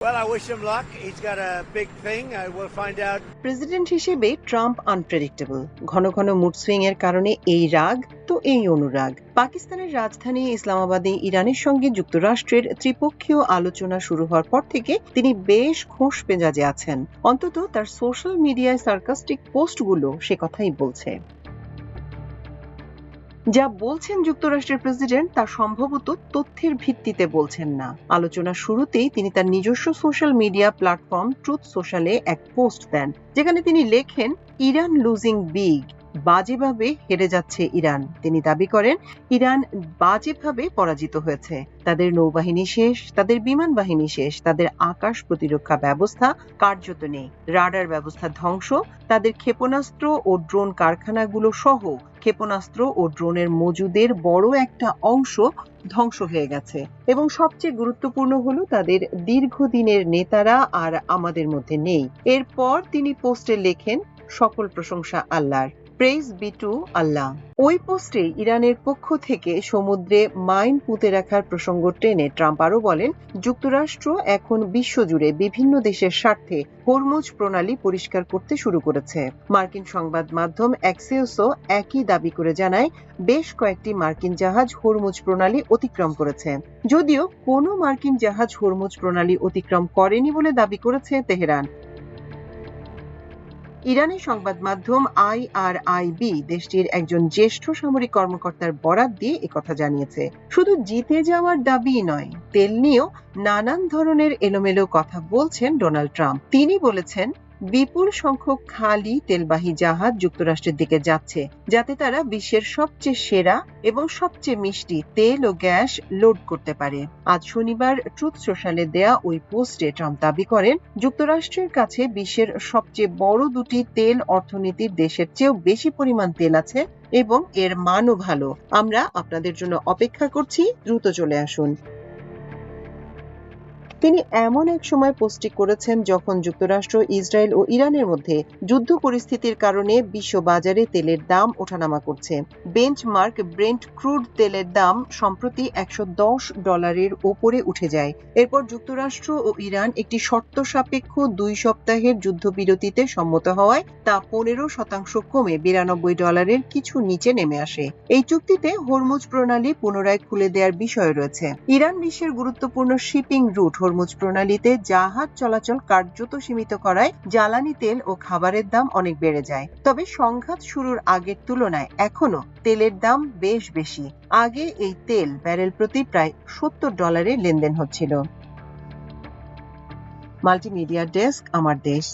Well, I wish him luck. He's got a big thing. We'll find out. President হিসেবে Trump unpredictable. ঘন ঘন mood swing এর কারণে এই রাগ তো এই অনুরাগ। পাকিস্তানের রাজধানী ইসলামাবাদে ইরানের সঙ্গে যুক্তরাষ্ট্রের ত্রিপক্ষীয় আলোচনা শুরু হওয়ার পর থেকে তিনি বেশ খোশ মেজাজে আছেন। অন্তত তার সোশ্যাল মিডিয়ায় সার্কাস্টিক পোস্টগুলো সে কথাই বলছে। যা বলছেন যুক্তরাষ্ট্রের প্রেসিডেন্ট তা সম্ভবত তথ্যের ভিত্তিতে বলছেন না। আলোচনার শুরুতেই তিনি তার নিজস্ব সোশ্যাল মিডিয়া প্ল্যাটফর্ম ট্রুথ সোশ্যালে এক পোস্ট দেন, যেখানে তিনি লেখেন, ইরান লুজিং বিগ, বাজেভাবে হেরে যাচ্ছে ইরান। তিনি দাবি করেন ইরান বাজেভাবে পরাজিত হয়েছে। তাদের নৌবাহিনী শেষ, তাদের বিমান বাহিনী শেষ, তাদের আকাশ প্রতিরক্ষা ব্যবস্থা কার্যত নেই, রাডার ব্যবস্থা ধ্বংস, তাদের ক্ষেপণাস্ত্র ও ড্রোন কারখানাগুলো সহ ক্ষেপণাস্ত্র ও ড্রোনের মজুদের বড় একটা অংশ ধ্বংস হয়ে গেছে। এবং সবচেয়ে গুরুত্বপূর্ণ হলো তাদের দীর্ঘদিনের নেতারা আর আমাদের মধ্যে নেই। এরপর তিনি পোস্টে লেখেন, সকল প্রশংসা আল্লাহর, প্রেইজ বি টু আল্লাহ। ওই পোস্টে ইরানের পক্ষ থেকে সমুদ্রে মাইন পুঁতে রাখার প্রসঙ্গ টেনে ট্রাম্প আরো বলেন, যুক্তরাষ্ট্র এখন বিশ্বজুড়ে বিভিন্ন দেশের স্বার্থে হরমুজ প্রণালী পরিষ্কার করতে শুরু করেছে। মার্কিন সংবাদ মাধ্যম অ্যাক্সিওসও একই দাবি করে জানায়, বেশ কয়েকটি মার্কিন জাহাজ হরমুজ প্রণালী অতিক্রম করেছে। যদিও কোনো মার্কিন জাহাজ হরমুজ প্রণালী অতিক্রম করেনি বলে দাবি করেছে তেহরান। ইরানের সংবাদ মাধ্যম IRIB দেশটির একজন জ্যেষ্ঠ সামরিক কর্মকর্তার বরাত দিয়ে একথা জানিয়েছে। শুধু জিতে যাওয়ার দাবি নয়, তেল নিয়েও নানান ধরনের এলোমেলো কথা বলছেন ডোনাল্ড ট্রাম্প। তিনি বলেছেন, বিপুল সংখ্যক খালি তেলবাহী জাহাজ যুক্তরাষ্ট্রের দিকে যাচ্ছে, যাতে তারা বিশ্বের সবচেয়ে সেরা এবং সবচেয়ে মিষ্টি তেল ও গ্যাস লোড করতে পারে। আজ শনিবার ট্রুথ সোশ্যালে দেয়া ওই পোস্টে ট্রাম্প দাবি করেন, যুক্তরাষ্ট্রের কাছে বিশ্বের সবচেয়ে বড় দুটি তেল অর্থনীতির দেশের চেয়েও বেশি পরিমাণ তেল আছে এবং এর মানও ভালো। আমরা আপনাদের জন্য অপেক্ষা করছি, দ্রুত চলে আসুন। তিনি এমন এক সময় পোস্টটি করেছেন যখন যুক্তরাষ্ট্র, ইসরায়েল ও ইরানের মধ্যে যুদ্ধ পরিস্থিতির কারণে বিশ্ব বাজারে তেলের দাম ওঠানামা করছে। বেঞ্চমার্ক ব্রেন্ট ক্রুড তেলের দাম সম্প্রতি $110 ওপরে উঠে যায়। এরপর যুক্তরাষ্ট্র ও ইরান একটি শর্ত সাপেক্ষ 2 সপ্তাহের যুদ্ধবিরতিতে সম্মত হওয়ায় তা 15% কমে $92 কিছু নিচে নেমে আসে। এই চুক্তিতে হরমুজ প্রণালী পুনরায় খুলে দেওয়ার বিষয় রয়েছে। ইরান বিশ্বের গুরুত্বপূর্ণ শিপিং রুট হরমুজ প্রণালীতে জাহাজ চলাচল কার্যত সীমিত করায় জ্বালানি তেল ও খাবারের দাম অনেক বেড়ে যায়। তবে সংঘাত শুরুর আগের তুলনায় এখনো তেলের দাম বেশ বেশি। আগে এই তেল ব্যারেল প্রতি প্রায় $70 লেনদেন হচ্ছিল। মাল্টিমিডিয়া ডেস্ক, আমার দেশ।